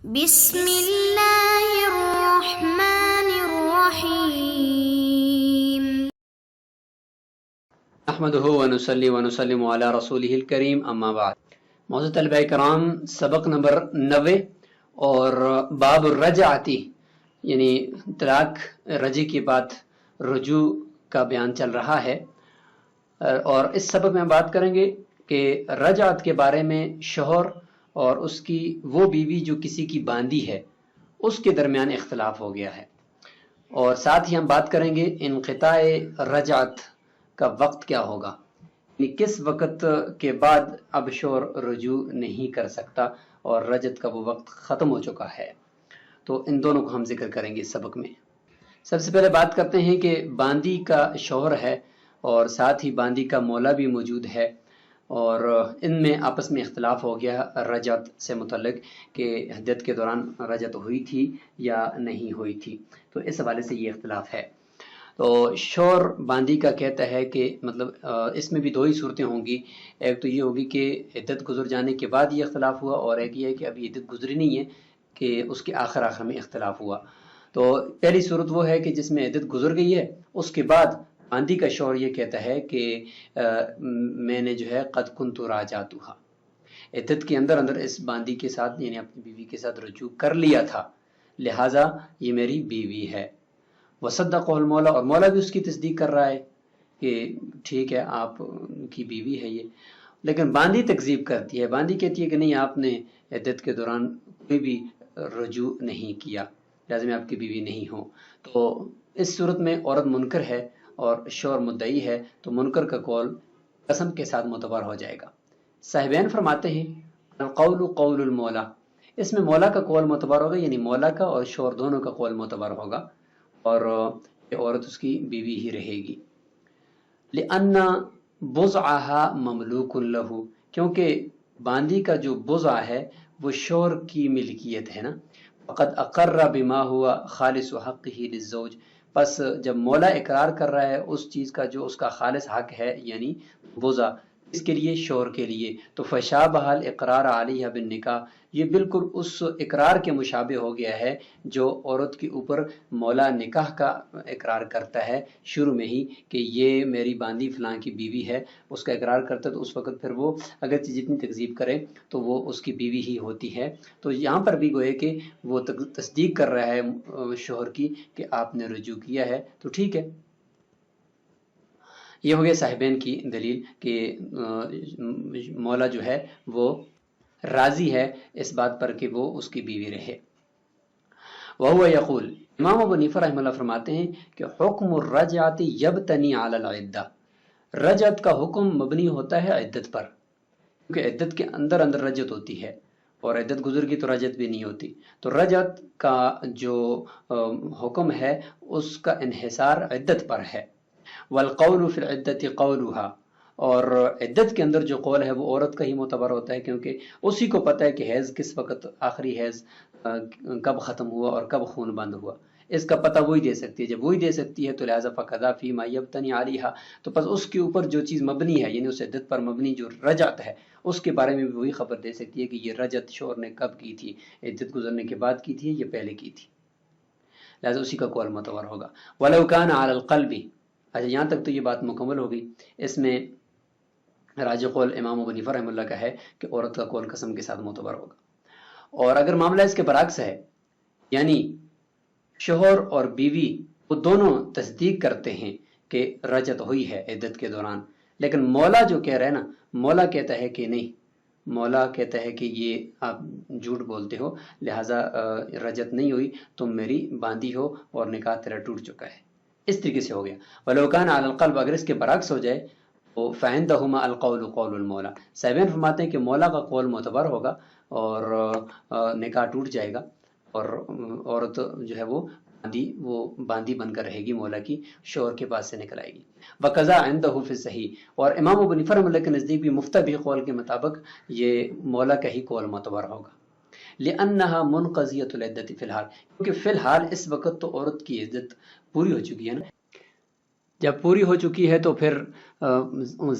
بسم اللہ الرحمن الرحیم نحمده ونصلي ونسلم على رسوله الکریم اما بعد۔ معزز طلبہ کرام، سبق نمبر 90 اور باب الرجعتی یعنی طلاق رجع کے بعد رجوع کا بیان چل رہا ہے، اور اس سبق میں ہم بات کریں گے کہ رجعت کے بارے میں شوہر اور اس کی وہ بیوی جو کسی کی باندی ہے اس کے درمیان اختلاف ہو گیا ہے، اور ساتھ ہی ہم بات کریں گے انقطاع رجعت کا وقت کیا ہوگا، یعنی کس وقت کے بعد اب شوہر رجوع نہیں کر سکتا اور رجعت کا وہ وقت ختم ہو چکا ہے۔ تو ان دونوں کو ہم ذکر کریں گے اس سبق میں۔ سب سے پہلے بات کرتے ہیں کہ باندی کا شوہر ہے اور ساتھ ہی باندی کا مولا بھی موجود ہے، اور ان میں آپس میں اختلاف ہو گیا رجعت سے متعلق کہ عدت کے دوران رجعت ہوئی تھی یا نہیں ہوئی تھی، تو اس حوالے سے یہ اختلاف ہے۔ تو شوہر باندی کا کہتا ہے کہ مطلب اس میں بھی دو ہی صورتیں ہوں گی، ایک تو یہ ہوگی کہ عدت گزر جانے کے بعد یہ اختلاف ہوا، اور ایک یہ ہے کہ ابھی عدت گزری نہیں ہے کہ اس کے آخر میں اختلاف ہوا۔ تو پہلی صورت وہ ہے کہ جس میں عدت گزر گئی ہے، اس کے بعد باندی کا شوہر یہ کہتا ہے کہ میں نے جو ہے قد کنت راجعتها، عدت کے اندر اس باندی کے ساتھ یعنی اپنی بیوی کے ساتھ رجوع کر لیا تھا، لہٰذا یہ میری بیوی ہے۔ وصدقہ المولا، اور مولا بھی اس کی تصدیق کر رہا ہے کہ ٹھیک ہے آپ کی بیوی ہے یہ، لیکن باندی تکذیب کرتی ہے، باندی کہتی ہے کہ نہیں، آپ نے عدت کے دوران کوئی بھی رجوع نہیں کیا، لازم آپ کی بیوی نہیں ہو۔ تو اس صورت میں عورت منکر ہے اور شوہر مدعی ہے، تو منکر کا قول قسم کے ساتھ معتبر ہو جائے گا۔ صاحبین فرماتے ہیں القول قول المولا، اس میں مولا کا قول معتبر ہوگا، یعنی مولا کا اور شوہر دونوں کا قول معتبر ہوگا، اور یہ عورت اس کی بیوی ہی رہے گی۔ لأن بضعها مملوک له، کیونکہ باندی کا جو بضع ہے وہ شوہر کی ملکیت ہے نا۔ فقد اقر بما ہوا خالص حقه للزوج، پس جب مولا اقرار کر رہا ہے اس چیز کا جو اس کا خالص حق ہے، یعنی بضع اس کے لیے، شوہر کے لیے، تو فشابہ الاقرار علیہ بالنکاح، یہ بالکل اس اقرار کے مشابہ ہو گیا ہے جو عورت کے اوپر مولا نکاح کا اقرار کرتا ہے شروع میں ہی کہ یہ میری باندی فلاں کی بیوی ہے، اس کا اقرار کرتا ہے، تو اس وقت پھر وہ اگرچہ جتنی تکذیب کرے تو وہ اس کی بیوی ہی ہوتی ہے۔ تو یہاں پر بھی گوئے کہ وہ تصدیق کر رہا ہے شوہر کی کہ آپ نے رجوع کیا ہے، تو ٹھیک ہے۔ یہ ہو گیا صاحبین کی دلیل کہ مولا جو ہے وہ راضی ہے اس بات پر کہ وہ اس کی بیوی رہے۔ وہو یقول، امام ابو حنیفہ رحمہ اللہ فرماتے ہیں کہ حکم الرجعت یبتنی علی العدہ، رجعت کا حکم مبنی ہوتا ہے عدت پر، کیونکہ عدت کے اندر رجعت ہوتی ہے، اور عدت گزر گئی تو رجعت بھی نہیں ہوتی۔ تو رجعت کا جو حکم ہے اس کا انحصار عدت پر ہے۔ والقول فی العدت قولها، اور عدت کے اندر جو قول ہے وہ عورت کا ہی معتبر ہوتا ہے، کیونکہ اسی کو پتہ ہے کہ حیض کس وقت، آخری حیض کب ختم ہوا اور کب خون بند ہوا، اس کا پتہ وہی دے سکتی ہے۔ جب وہی دے سکتی ہے تو لہٰذا فقضا فیما یبتنی علیہا، تو پس اس کے اوپر جو چیز مبنی ہے، یعنی اس عدت پر مبنی جو رجعت ہے، اس کے بارے میں بھی وہی خبر دے سکتی ہے کہ یہ رجعت شوہر نے کب کی تھی، عدت گزرنے کے بعد کی تھی یا پہلے کی تھی، لہٰذا اسی کا قول معتبر ہوگا۔ ولو کان علی القلب، اچھا یہاں تک تو یہ بات مکمل ہو گئی۔ اس میں راجح قول امام ابو حنیفہ رحمہ اللہ کا ہے کہ عورت کا قول قسم کے ساتھ معتبر ہوگا، اور اگر معاملہ اس کے برعکس ہے، یعنی شوہر اور بیوی وہ دونوں تصدیق کرتے ہیں کہ رجعت ہوئی ہے عدت کے دوران، لیکن مولا جو کہہ رہا ہے نا، مولا کہتا ہے کہ نہیں، مولا کہتا ہے کہ یہ آپ جھوٹ بولتے ہو، لہٰذا رجعت نہیں ہوئی، تم میری باندی ہو اور نکاح تیرا ٹوٹ چکا ہے، اس طریقے سے ہو گیا۔ وَلَوْ كَانَ عَلَى الْقَلْبِ، اگر اس کے برعکس ہو جائے تو فَعِنْدَهُمَا الْقَوْلُ قَوْلُ الْمَوْلَى، صاحبین فرماتے ہیں کہ مولا کا قول معتبر ہوگا اور نکاح ٹوٹ جائے گا، اور عورت جو ہے وہ باندی بن کر رہے گی مولا کی، شوہر کے پاس سے نکل آئے گی۔ وَقَضَى عِنْدَهُ فِي الصَّحِيحِ، اور امام ابو حنیفہ رحمہ اللہ کے نزدیک بھی مفتبی قول کے مطابق یہ مولا کا ہی قول معتبر ہوگا۔ لِأَنَّهَا مُنْقَضِيَةُ الْعِدَّةِ فِي الْحَالِ، کیونکہ فی الحال اس وقت تو عورت کی عدت پوری ہو چکی ہے نا، جب پوری ہو چکی ہے تو پھر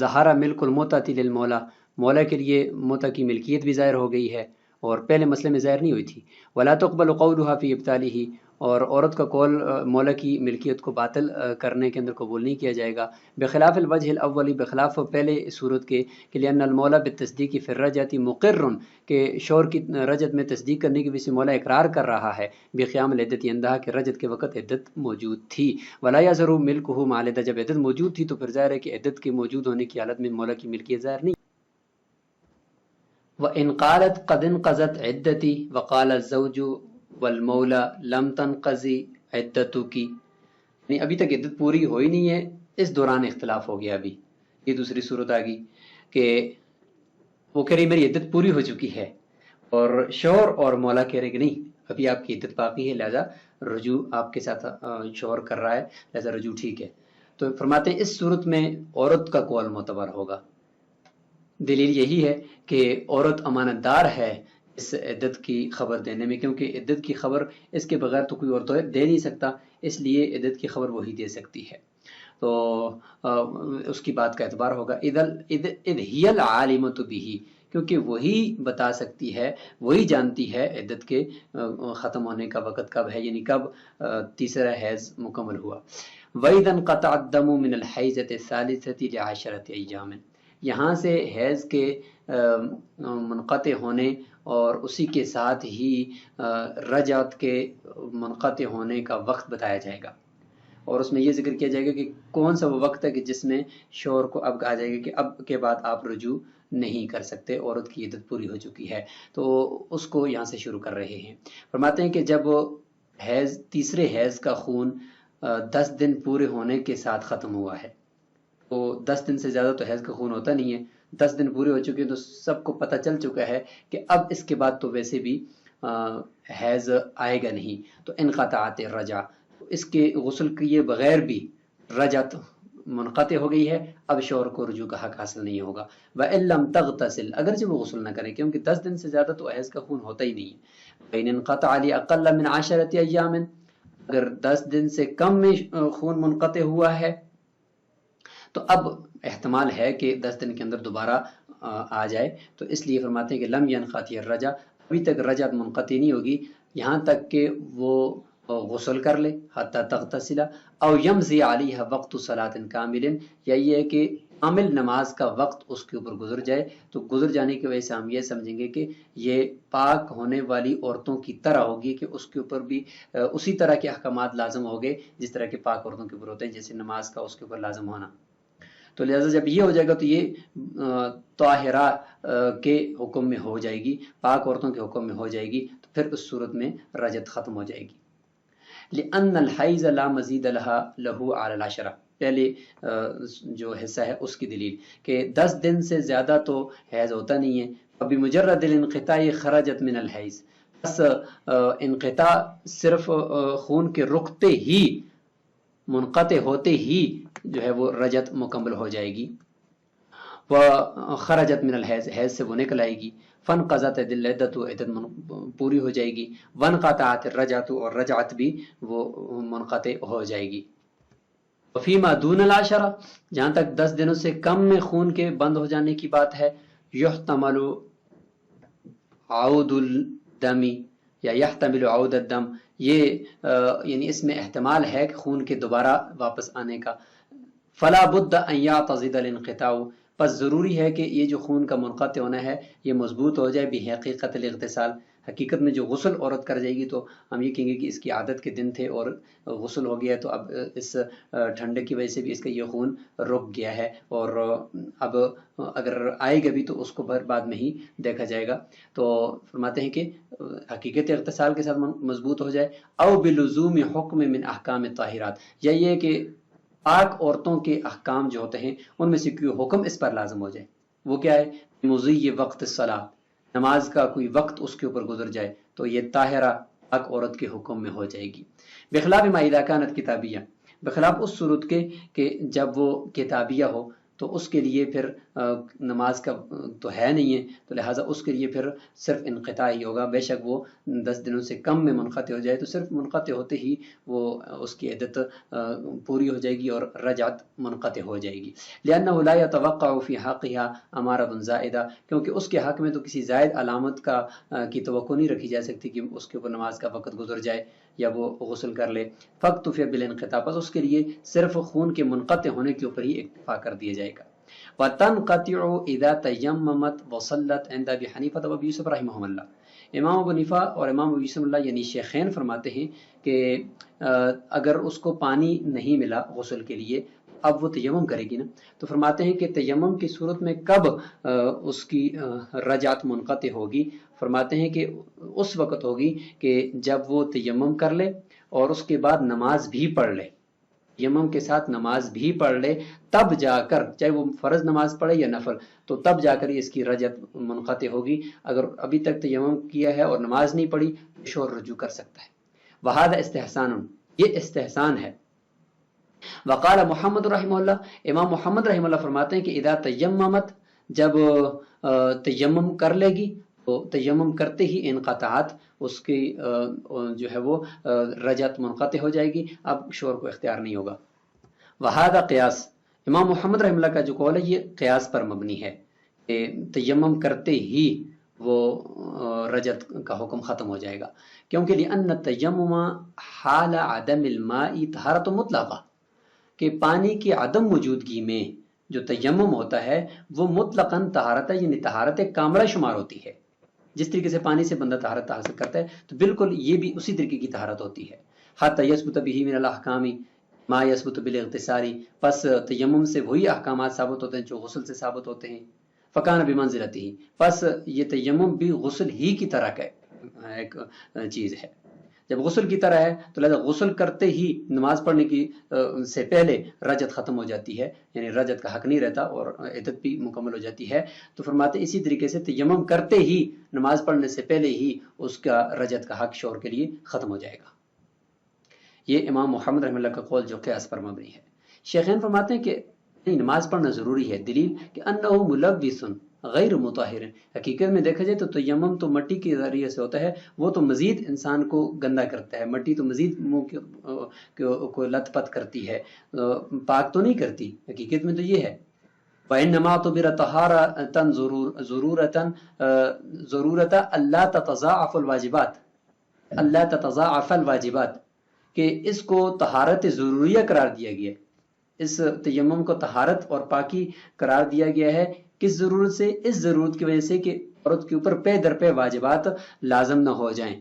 ظہارہ ملک المتعۃ للمولا، مولا کے لیے متع کی ملکیت بھی ظاہر ہو گئی ہے، اور پہلے مسئلے میں ظاہر نہیں ہوئی تھی. ولا تقبل قولها فی ابطالہ، اور عورت کا قول مولا کی ملکیت کو باطل کرنے کے اندر قبول نہیں کیا جائے گا. بخلاف الوجہ الاولی، بخلاف پہلے صورت کے، کہ لأن المولا بالتصدیق فی الرجعۃ مقر، کہ شوہر کی رجعت میں تصدیق کرنے کی وجہ سے مولا اقرار کر رہا ہے بقیام العدت عندها، کہ رجعت کے وقت عدت موجود تھی. ولا یظہر ملکہ مع العدۃ، جب عدت موجود تھی تو پھر ظاہر ہے کہ عدت کے موجود ہونے کی حالت میں مولا کی ملکیت ظاہر نہیں. وَإِنْ قَالَتْ قَدْ انْقَضَتْ عِدَّتِي وَقَالَ الزَّوْجُ وَالْمَوْلَى لَمْ تَنْقَضِ عِدَّتُكِ، یعنی ابھی تک عدت پوری ہوئی نہیں ہے، اس دوران اختلاف ہو گیا. ابھی یہ دوسری صورت آ گئی کہ وہ کہہ رہی میری عدت پوری ہو چکی ہے، اور شوہر اور مولا کہہ رہے کہ نہیں ابھی آپ کی عدت باقی ہے، لہذا رجوع آپ کے ساتھ شوہر کر رہا ہے، لہذا رجوع ٹھیک ہے. تو فرماتے ہیں اس صورت میں عورت کا قول معتبر ہوگا. دلیل یہی ہے کہ عورت امانت دار ہے اس عدت کی خبر دینے میں، کیونکہ عدت کی خبر اس کے بغیر تو کوئی اور دے نہیں سکتا، اس لیے عدت کی خبر وہی دے سکتی ہے، تو اس کی بات کا اعتبار ہوگا. اذ ہی العالمۃ بہ، کیونکہ وہی بتا سکتی ہے، وہی جانتی ہے عدت کے ختم ہونے کا وقت کب ہے، یعنی کب تیسرا حیض مکمل ہوا. وَإِذَا انْقَطَعَ الدَّمُ مِنَ الْحَيْضَةِ الثَّالِثَةِ لِعَشْرَةِ أَيَّامٍ، یہاں سے حیض کے منقطع ہونے اور اسی کے ساتھ ہی رجعت کے منقطع ہونے کا وقت بتایا جائے گا، اور اس میں یہ ذکر کیا جائے گا کہ کون سا وہ وقت ہے کہ جس میں شوہر کو اب کہا جائے گا کہ اب کے بعد آپ رجوع نہیں کر سکتے، عورت کی عدت پوری ہو چکی ہے. تو اس کو یہاں سے شروع کر رہے ہیں. فرماتے ہیں کہ جب حیض تیسرے حیض کا خون 10 دن پورے ہونے کے ساتھ ختم ہوا ہے، تو 10 دن سے زیادہ تو حیض کا خون ہوتا نہیں ہے، 10 دن پورے ہو چکے ہیں تو سب کو پتہ چل چکا ہے کہ اب اس کے بعد تو ویسے بھی حیض آئے گا نہیں. تو انقطعت الرجع، اس کے غسل کیے بغیر بھی رجعت منقطع ہو گئی ہے، اب شوہر کو رجوع کا حق حاصل نہیں ہوگا. وَإِن لَمْ تَغْتَسِلْ، اگرچہ وہ غسل نہ کرے، کیونکہ 10 دن سے زیادہ تو حیض کا خون ہوتا ہی نہیں ہے. وَإِنْ انْقَطَعَ لِأَقَلَّ مِنْ 10 أَيَّامٍ، اگر 10 دن سے کم میں خون منقطع ہوا ہے تو اب احتمال ہے کہ 10 دن کے اندر دوبارہ آ جائے. تو اس لیے فرماتے ہیں کہ لم ينقطع الرجع، ابھی تک رجعت منقطع نہیں ہوگی یہاں تک کہ وہ غسل کر لے، حتی تغتسل او یمضی علیہ وقت صلاۃ کامل، یا یہ ہے کہ کامل نماز کا وقت اس کے اوپر گزر جائے. تو گزر جانے کی وجہ سے ہم یہ سمجھیں گے کہ یہ پاک ہونے والی عورتوں کی طرح ہوگی، کہ اس کے اوپر بھی اسی طرح کے احکامات لازم ہو گئے جس طرح کے پاک عورتوں کے اوپر ہوتے ہیں، جیسے نماز کا اس کے اوپر لازم ہونا. تو لہٰذا جب یہ ہو جائے گا تو یہ طاہرہ کے حکم میں ہو جائے گی، پاک عورتوں کے حکم میں ہو جائے گی. تو پھر اس صورت میں رجعت ختم ہو جائے گی. لأن الحیض لا مزید لہ علی العشرہ، پہلے جو حصہ ہے اس کی دلیل کہ 10 دن سے زیادہ تو حیض ہوتا نہیں ہے. ابھی مجرد الانقطاع خرجت من الحیض، بس انقطاع صرف خون کے رکتے ہی، منقطع ہوتے ہی جو ہے وہ رجعت مکمل ہو جائے گی. وخرجت من الحیض، حیض سے وہ نکل آئے گی. فانقضت العدۃ، عدت پوری ہو جائے گی. وانقطعت الرجعۃ، اور رجعت بھی وہ منقطع ہو جائے گی. وفیما دون العشرہ، جہاں تک 10 دنوں سے کم میں خون کے بند ہو جانے کی بات ہے، یحتمل عود الدم یا یحتمل عود الدم، یہ یعنی اس میں احتمال ہے کہ خون کے دوبارہ واپس آنے کا. فلا بد ان یعتضد الانقطاع، پس ضروری ہے کہ یہ جو خون کا منقطع ہونا ہے یہ مضبوط ہو جائے. بحقیقت الاغتسال، حقیقت میں جو غسل عورت کر جائے گی تو ہم یہ کہیں گے کہ اس کی عادت کے دن تھے اور غسل ہو گیا، تو اب اس ٹھنڈک کی وجہ سے بھی اس کا یہ خون رک گیا ہے، اور اب اگر آئے گا بھی تو اس کو بعد میں ہی دیکھا جائے گا. تو فرماتے ہیں کہ حقیقت اغتسال کے ساتھ مضبوط ہو جائے. او بلزوم حکم من احکام الطاہرات، یا یہ کہ پاک عورتوں کے احکام جو ہوتے ہیں ان میں سے کوئی حکم اس پر لازم ہو جائے. وہ کیا ہے؟ مضی وقت الصلاۃ، نماز کا کوئی وقت اس کے اوپر گزر جائے تو یہ طاہرہ پاک عورت کے حکم میں ہو جائے گی. بخلاف ما اذا كانت کتابیہ، بخلاف اس صورت کے کہ جب وہ کتابیہ ہو تو اس کے لیے پھر نماز کا تو ہے نہیں ہے، تو لہٰذا اس کے لیے پھر صرف انقطاع ہی ہوگا. بے شک وہ 10 دنوں سے کم میں منقطع ہو جائے تو صرف منقطع ہوتے ہی وہ اس کی عدت پوری ہو جائے گی اور رجعت منقطع ہو جائے گی. لأنه لا يتوقع في حقها امارۃ زائدہ، کیونکہ اس کے حق میں تو کسی زائد علامت کی توقع نہیں رکھی جا سکتی کہ اس کے اوپر نماز کا وقت گزر جائے یا وہ غسل کر لے. فاکتفی بالانقطاع، بس اس کے لیے صرف خون کے منقطع ہونے کے اوپر ہی اکتفا کر دیا جائے گا. وتنقطع اذا تیممت وصلت عند ابی حنیفہ و ابی یوسف رحمہم اللہ. امام ابو حنیفہ اور امام ابو یوسف اللہ یعنی شیخین فرماتے ہیں کہ اگر اس کو پانی نہیں ملا غسل کے لیے، اب وہ تیمم کرے گی نا، تو فرماتے ہیں کہ تیمم کی صورت میں کب اس کی رجعت منقطع ہوگی. فرماتے ہیں کہ اس وقت ہوگی کہ جب وہ تیمم کر لے اور اس کے بعد نماز بھی پڑھ لے، تیمم کے ساتھ نماز بھی پڑھ لے، تب جا کر چاہے وہ فرض نماز پڑھے یا نفل، تو تب جا کر اس کی رجعت منقطع ہوگی. اگر ابھی تک تیمم کیا ہے اور نماز نہیں پڑھی تو شور رجوع کر سکتا ہے. وہذا استحسان، یہ استحسان ہے. وقال محمد رحمہ اللہ، امام محمد رحمہ اللہ فرماتے ہیں کہ اذا تیممت، جب تیمم کر لے گی تو تیمم کرتے ہی انقطاعت، اس کی جو ہے وہ رجعت منقطع ہو جائے گی، اب شور کو اختیار نہیں ہوگا. وہذا قیاس، امام محمد رحمہ اللہ کا جو قول ہے یہ قیاس پر مبنی ہے کہ تیمم کرتے ہی وہ رجعت کا حکم ختم ہو جائے گا. کیونکہ لأن التیمم حال عدم الماء طہارت مطلقہ، کہ پانی کی عدم موجودگی میں جو تیمم ہوتا ہے وہ مطلقاً طہارت ہے، یعنی طہارت کاملہ شمار ہوتی ہے. جس طریقے سے پانی سے بندہ طہارت حاصل کرتا ہے تو بالکل یہ بھی اسی طریقے کی طہارت ہوتی ہے. حتی یثبت به من الاحکام ما یثبت بالاغتسال، پس تیمم سے وہی احکامات ثابت ہوتے ہیں جو غسل سے ثابت ہوتے ہیں. فکان بمنزلتہ، پس یہ تیمم بھی غسل ہی کی طرح کا ایک چیز ہے. جب غسل کی طرح ہے تو لہذا غسل کرتے ہی نماز پڑھنے کی سے پہلے رجعت ختم ہو جاتی ہے، یعنی رجعت کا حق نہیں رہتا اور عدت بھی مکمل ہو جاتی ہے. تو فرماتے اسی طریقے سے تیمم کرتے ہی نماز پڑھنے سے پہلے ہی اس کا رجعت کا حق شور کے لیے ختم ہو جائے گا. یہ امام محمد رحمہ اللہ کا قول جو قیاس پر مبنی ہے. شیخین فرماتے ہیں کہ نماز پڑھنا ضروری ہے. دلیل کہ انہ ملوث غیر مطہر، حقیقت میں دیکھا جائے تو تیمم تو مٹی کے ذریعے سے ہوتا ہے، وہ تو مزید انسان کو گندا کرتا ہے. مٹی تو مزید منہ کو لت پت کرتی ہے، پاک تو نہیں کرتی. حقیقت میں تو یہ ہے. وَإِنَّمَا اعْتُبِرَ طَهَارَةً ضرورت اللہ تتضاعف الواجبات، اللہ تتضاعف الواجبات، کہ اس کو طہارت ضروریہ قرار دیا گیا ہے. اس تیمم کو طہارت اور پاکی قرار دیا گیا ہے. کس ضرورت سے؟ اس ضرورت کی وجہ سے کہ عورت کے اوپر پے در پے واجبات لازم نہ ہو جائیں.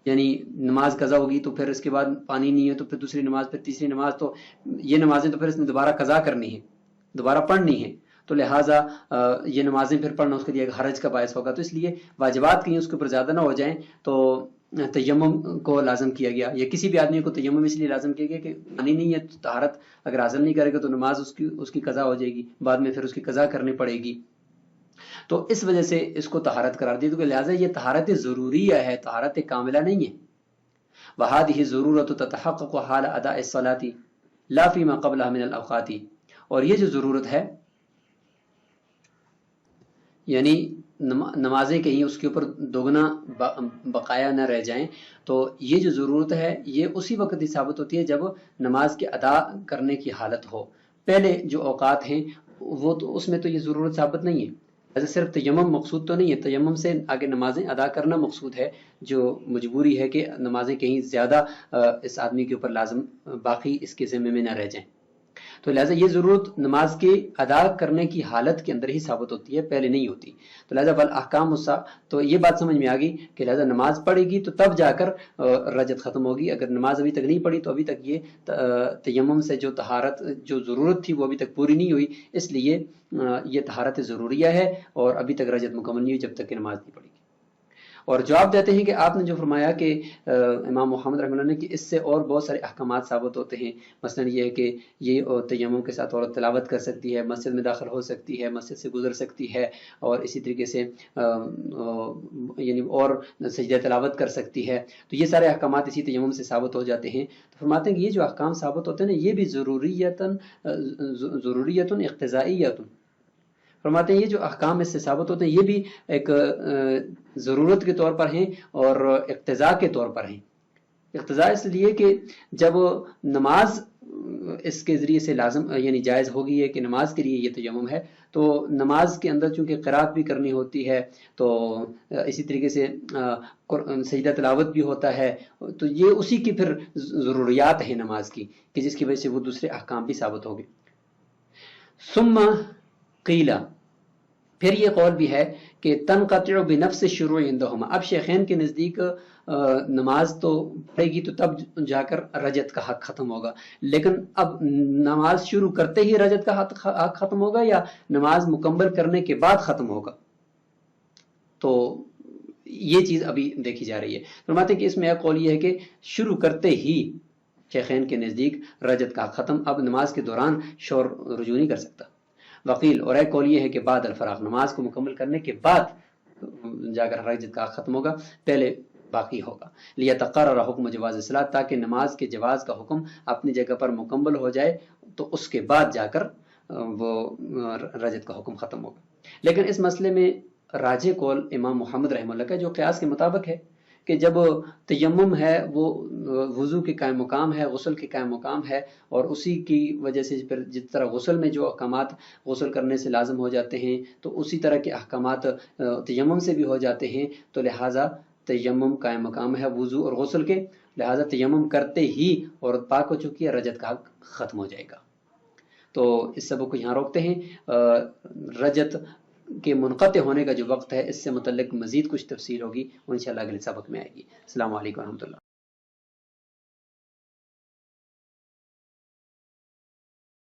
یعنی نماز قضا ہوگی تو پھر اس کے بعد پانی نہیں ہے تو پھر دوسری نماز، پھر تیسری نماز، تو یہ نمازیں تو پھر اس نے دوبارہ قضا کرنی ہے، دوبارہ پڑھنی ہے. تو لہٰذا یہ نمازیں پھر پڑھنا اس کے لیے حرج کا باعث ہوگا. تو اس لیے واجبات کہیں اس کے اوپر زیادہ نہ ہو جائیں تو تیمم کو لازم کیا گیا. یا کسی بھی آدمی کو تیمم اس لیے لازم کیا گیا کہ پانی نہیں ہے تو طہارت اگر حاصل نہیں کرے گا تو نماز اس کی قضا ہو جائے گی، بعد میں پھر اس کی قضا کرنی پڑے گی. تو اس وجہ سے اس کو طہارت قرار دیا. تو لہٰذا یہ طہارت ضروریہ ہے، طہارت کاملہ نہیں ہے. وَهَذِهِ ضرورت تتحقق حال اداء الصلاة لا فيما قبلها من الاوقات، اور یہ جو ضرورت ہے یعنی نمازیں کہیں اس کے اوپر دوگنا بقایا نہ رہ جائیں، تو یہ جو ضرورت ہے یہ اسی وقت ہی ثابت ہوتی ہے جب نماز کے ادا کرنے کی حالت ہو. پہلے جو اوقات ہیں وہ تو اس میں تو یہ ضرورت ثابت نہیں ہے. ایسے صرف تیمم مقصود تو نہیں ہے، تیمم سے آگے نمازیں ادا کرنا مقصود ہے، جو مجبوری ہے کہ نمازیں کہیں زیادہ اس آدمی کے اوپر لازم باقی اس کے ذمے میں نہ رہ جائیں. تو لہٰذا یہ ضرورت نماز کے ادا کرنے کی حالت کے اندر ہی ثابت ہوتی ہے، پہلے نہیں ہوتی. تو لہٰذا والاحکام تو یہ بات سمجھ میں آ گئی کہ لہٰذا نماز پڑھے گی تو تب جا کر رجعت ختم ہوگی. اگر نماز ابھی تک نہیں پڑھی تو ابھی تک یہ تیمم سے جو طہارت جو ضرورت تھی وہ ابھی تک پوری نہیں ہوئی. اس لیے یہ طہارت ضروریہ ہے اور ابھی تک رجعت مکمل نہیں ہوئی جب تک کہ نماز نہیں پڑھی گی. اور جواب دیتے ہیں کہ آپ نے جو فرمایا کہ امام محمد رحمہ اللہ نے کہ اس سے اور بہت سارے احکامات ثابت ہوتے ہیں. مثلا یہ ہے کہ یہ تیمم کے ساتھ عورت تلاوت کر سکتی ہے، مسجد میں داخل ہو سکتی ہے، مسجد سے گزر سکتی ہے، اور اسی طریقے سے یعنی اور سجدہ تلاوت کر سکتی ہے. تو یہ سارے احکامات اسی تیمم سے ثابت ہو جاتے ہیں. تو فرماتے ہیں کہ یہ جو احکام ثابت ہوتے ہیں نا یہ بھی ضروریتاً اقتضائیتاً، فرماتے ہیں یہ جو احکام اس سے ثابت ہوتے ہیں یہ بھی ایک ضرورت کے طور پر ہیں اور اقتضاء کے طور پر ہیں. اقتضاء اس لیے کہ جب نماز اس کے ذریعے سے لازم یعنی جائز ہوگی ہے کہ نماز کے لیے یہ تیمم ہے، تو نماز کے اندر چونکہ قرات بھی کرنی ہوتی ہے، تو اسی طریقے سے سجدہ تلاوت بھی ہوتا ہے، تو یہ اسی کی پھر ضروریات ہیں نماز کی کہ جس کی وجہ سے وہ دوسرے احکام بھی ثابت ہوگے. ثم قیل، پھر یہ قول بھی ہے کہ تنقطع بنفس الشروع عندہما، اب شیخین کے نزدیک نماز تو پڑھے گی تو تب جا کر رجت کا حق ختم ہوگا، لیکن اب نماز شروع کرتے ہی رجت کا حق ختم ہوگا یا نماز مکمل کرنے کے بعد ختم ہوگا، تو یہ چیز ابھی دیکھی جا رہی ہے. فرماتے ہیں کہ اس میں ایک قول یہ ہے کہ شروع کرتے ہی شیخین کے نزدیک رجت کا حق ختم، اب نماز کے دوران شور رجوع نہیں کر سکتا. وقیل، اور ایک قول یہ ہے کہ بعد الفراغ، نماز کو مکمل کرنے کے بعد جا کر رجت کا حق ختم ہوگا، پہلے باقی ہوگا. لیتقرر حکم جواز الصلاۃ، تاکہ نماز کے جواز کا حکم اپنی جگہ پر مکمل ہو جائے تو اس کے بعد جا کر وہ رجت کا حکم ختم ہوگا. لیکن اس مسئلے میں راجح قول امام محمد رحمہ اللہ کا جو قیاس کے مطابق ہے کہ جب تیمم ہے وہ وضو کے قائم مقام ہے، غسل کے قائم مقام ہے، اور اسی کی وجہ سے پھر جس طرح غسل میں جو احکامات غسل کرنے سے لازم ہو جاتے ہیں تو اسی طرح کے احکامات تیمم سے بھی ہو جاتے ہیں، تو لہٰذا تیمم قائم مقام ہے وضو اور غسل کے، لہٰذا تیمم کرتے ہی عورت پاک ہو چکی ہے، رجت کا حق ختم ہو جائے گا. تو اس سبق کو یہاں روکتے ہیں. رجت کے منقطع ہونے کا جو وقت ہے اس سے متعلق مزید کچھ تفصیل ہوگی وہ انشاءاللہ اگلے سبق میں آئے گی. السلام علیکم ورحمۃ اللہ.